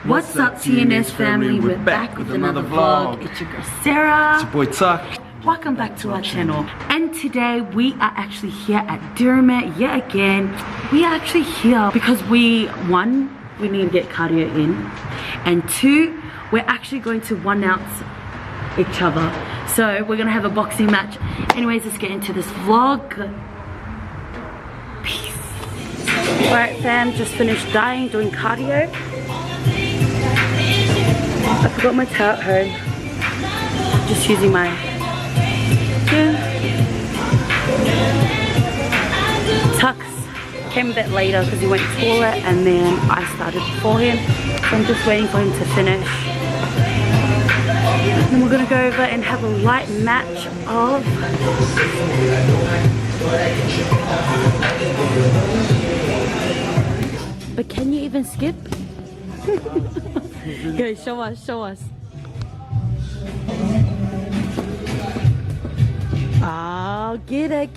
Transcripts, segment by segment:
What's up, TNS family? We're back with another vlog. It's your girl Sarah. It's your boy Tuxx. Welcome back to our channel. And today we are actually here at Derma yet again. We are actually here because one, we need to get cardio in, and two, we're actually going to one-ounce each other. So we're gonna have a boxing match. Anyways, let's get into this vlog. Peace. Alright fam, just finished doing cardio. I forgot my towel at home. Just using my Tuxx came a bit later because he went to the toilet and then I started before him. So I'm just waiting for him to finish. Then we're gonna go over and have a light match of but can you even skip? Okay, show us. Oh, get it.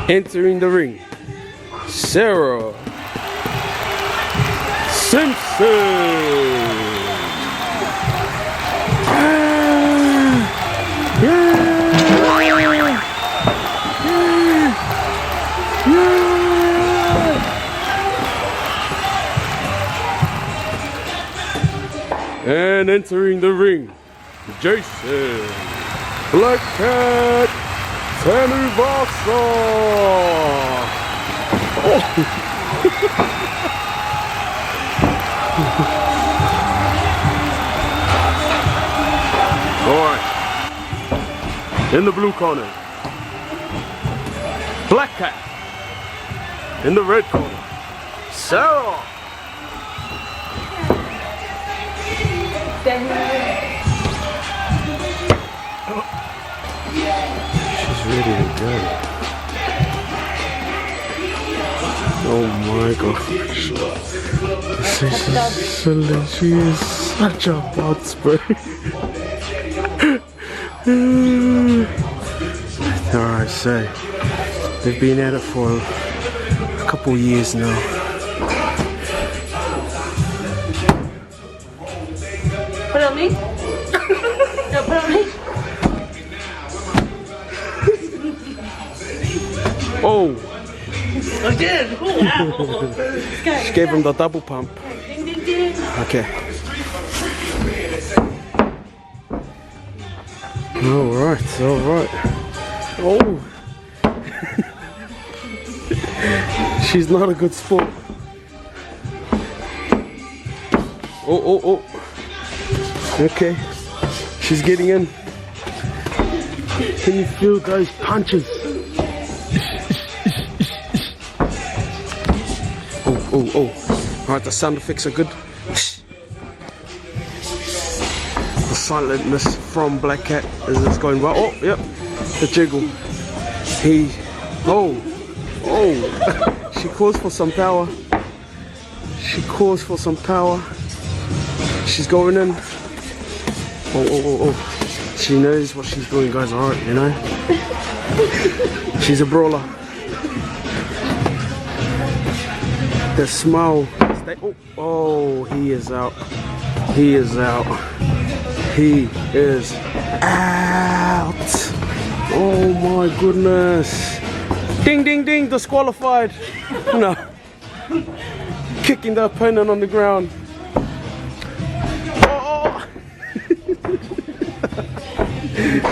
Entering the ring, Sera, Simpson. And entering the ring, Jason, BLACKCAT. Alright. In the blue corner, BLACKCAT. In the red corner, Sera. Ready to go. Oh my gosh. She is such a hot spray. Alright, so they've been at it for a couple years now. Put it on me? No, put it on me. Oh! Again! Wow! She gave him the double pump. Ding, ding, ding. Okay. Alright. Oh! She's not a good sport. Oh. Okay. She's getting in. Can you feel those punches? Oh. Alright, the sound effects are good. The silentness from BLACKCAT as it's going well. Oh, yep. The jiggle. Oh. She calls for some power. She's going in. Oh. She knows what she's doing, guys. Alright, you know. She's a brawler. The smile. Oh, he is out. He is out. Oh my goodness. Ding, disqualified. No. Kicking the opponent on the ground. Oh.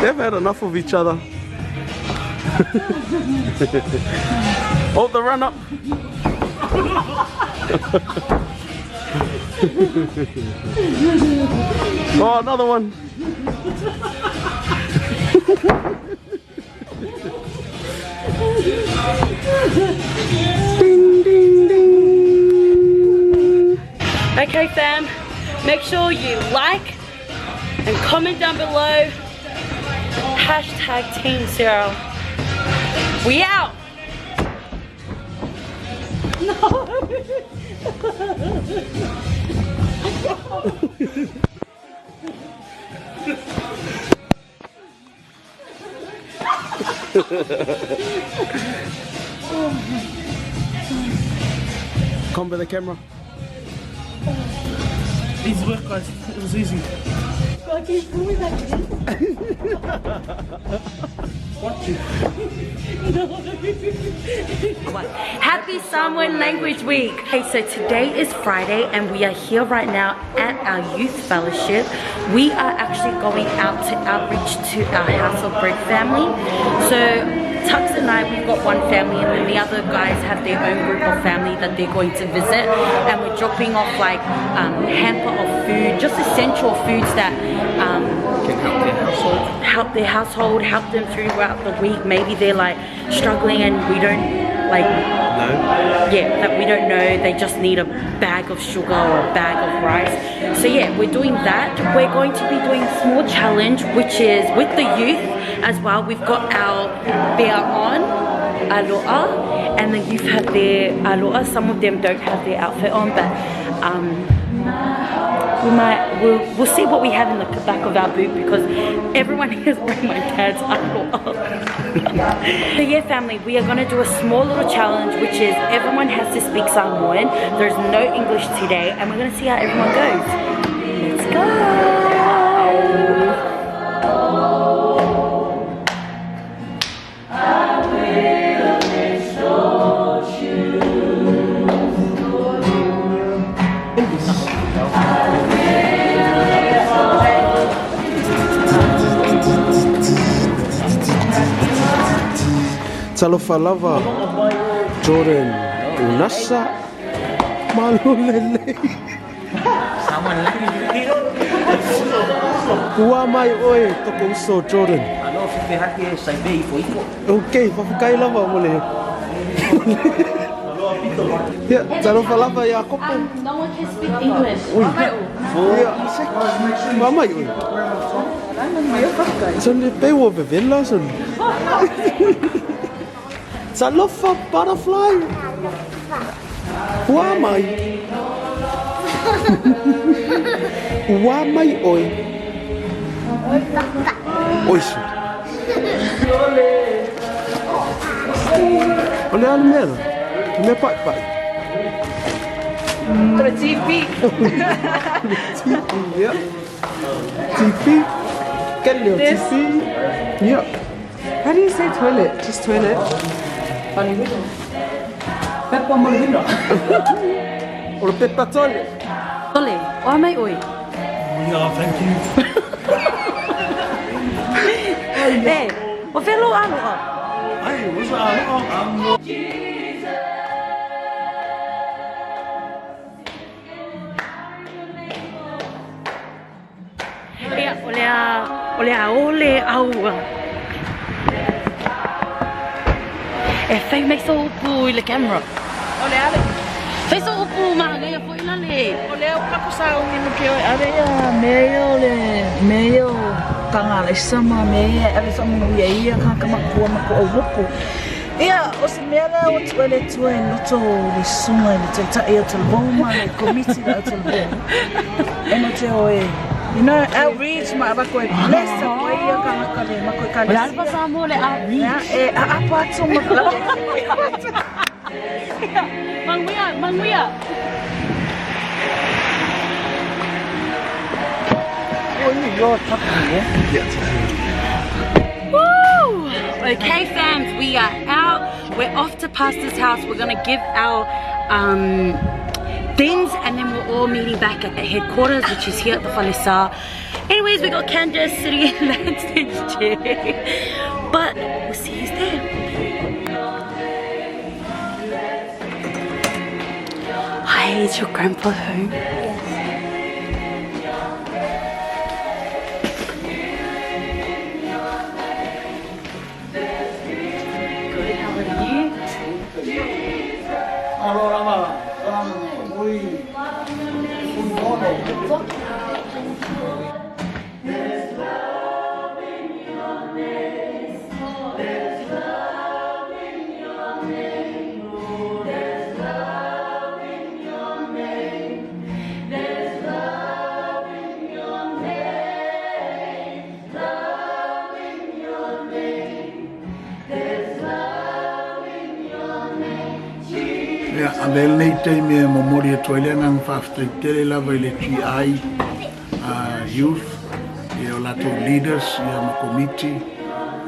They've had enough of each other. Oh, the run up. Oh, another one. Ding. Okay fam, make sure you like and comment down below. Hashtag Team Sera. We out. No. Come by the camera. Easy work, guys. It was easy. Happy Samoan Language Week. Okay, so today is Friday and we are here right now at our youth fellowship. We are actually going out to outreach to our House of Bread family. So Tuxx and I, we've got one family and then the other guys have their own group of family that they're going to visit, and we're dropping off like hamper of food, just essential foods that Can help their household. help them throughout the week. Maybe they're like struggling and we don't that we don't know, they just need a bag of sugar or a bag of rice. So yeah, we're doing that. We're going to be doing a small challenge which is with the youth as well. We've got our bear on, aloha, and the youth have their aloha. Some of them don't have their outfit on, but we'll see what we have in the back of our boot because everyone here is wearing my dad's aloha. So yeah family, we are going to do a small little challenge which is everyone has to speak Samoan. There's no English today and we're going to see how everyone goes. Let's go! Talofa lava. Jordan. Unasa. Malulele. Samoan language. Ua mai oi. Toko uso Jordan. Ano, fifi haki e saibei foiko. Okay, papakai lava mole. Ya, talofa lava ya kopo. No one can speak English. Mamai oi. Sonde pewo bevela son. Talofa butterfly. Ua mai. Ua mai oi. Oisu. Olha a mera. Me pai. Para TV. Yeah. TV. Kelly TV. Yeah. How do you say toilet? Just toilet. Peppa Marvino. Or Peppa toilet. Ole, oa mai oi. Yeah, thank you. Hey, o whelo aloha. Hey, what's that? Ole aua. E whai mai so pui le camera. Ole ale. Fesa upu mahanga po ilale. Leo kako sa umi mo kyo area meyo le meyo kangala sama meyo area sama iya kaka makua mako orupu. Ia os mera o tuele tuen loto le sunga le tata ia telboma le komiti la telboma. Eno te oe. You know, outreach ma bako e bless ko ia kaka le mako kale. Wala pa sa mo le outreach. Apa tu makala. Mangwia. Woo! Okay, fams, we are out. We're off to Pastor's house. We're gonna give our things, and then we're all meeting back at the headquarters, which is here at the Falisa. Anyways, we got Candace sitting in that stage chair, but we'll see you there. Hi, is your grandpa home? Good, how are you? Alele te me momori e toile ngang whaftai tere lava i le GI youth, e o lato leaders, i a makomiti,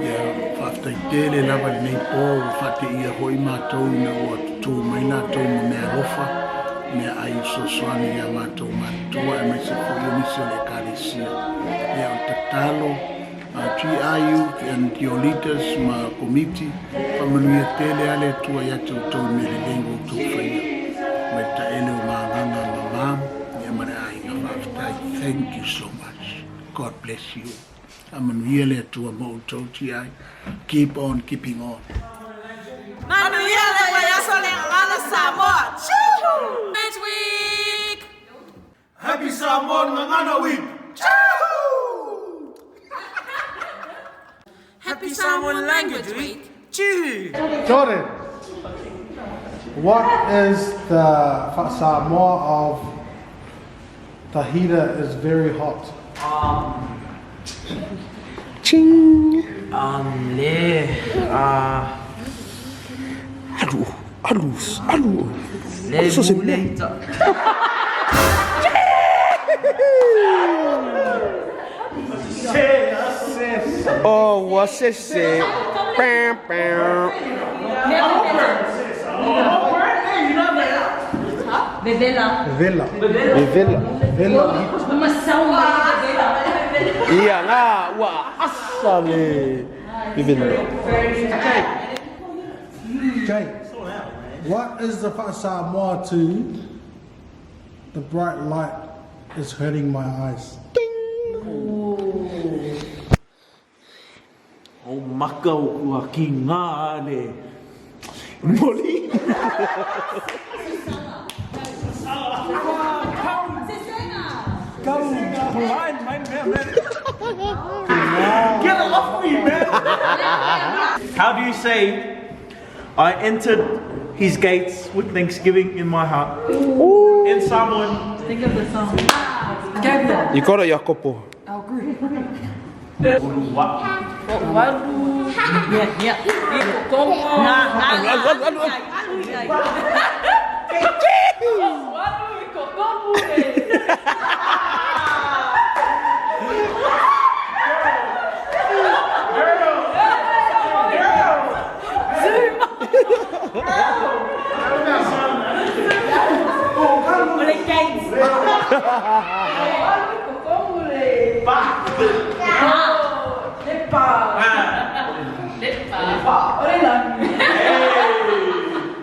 i a whaftai tere lava i nei pō, o whate i a hoi mātou na o atu mai nātou ma mea rofa, mea ai sosoani i a mātou mātua, e mai se fo i nisi le kāresia. E o tatalo, GI youth and your leaders ma committee whamanuia tele ale tua i atu tau me le lengo tu whaia. Mai ta ele o maanganga ma mam, e mare ai ngā whaftai. Thank you so much. God bless you. Amanuia le atua mo tau GI. Keep on keeping on. Manuia le waiaso le ngala Samoa. Choo! Next week! Happy Samoan Ngangana Week! Happy Samoan Language Week! Jordan, what is the Samoa of the heater is very hot? Ching. Alu. So oh, what's it say? Bam, bam. Vela. Iya nga, wah asale. Vela. Jay, what is the Samoa to the bright light is hurting my eyes? O maka o kua ki ngā le. Moli. Come blind, my man. Get off me, man. How do you say, I entered his gates with thanksgiving in my heart? Ooh. In Samoan. Think of the song. You got it, Jacopo.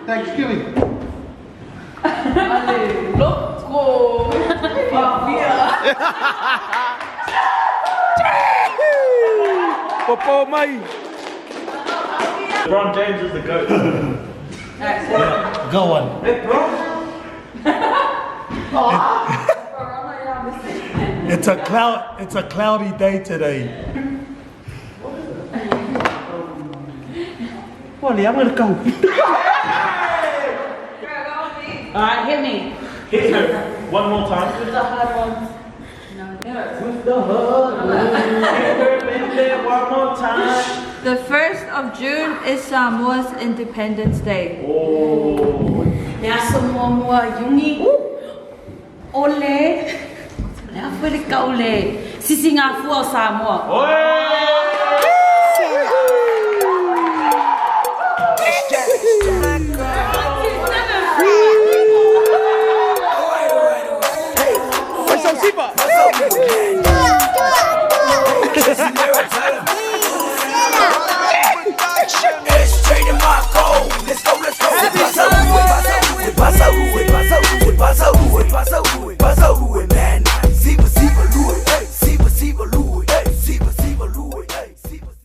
Thanksgiving. Popo mai. LeBron James is the GOAT. Go on. Hey, bro. It's a cloudy day today. Wally, I'm gonna go. Alright, hit me. Hit her. One more time. With the hard ones. With the hug. Hit her, baby, one more time. The 1st of June is Samoa's Independence Day. Oh. Nea Samoa mua yungi. Ole. Nea whare ka ole. Sisi ngā fua o Samoa. Oi!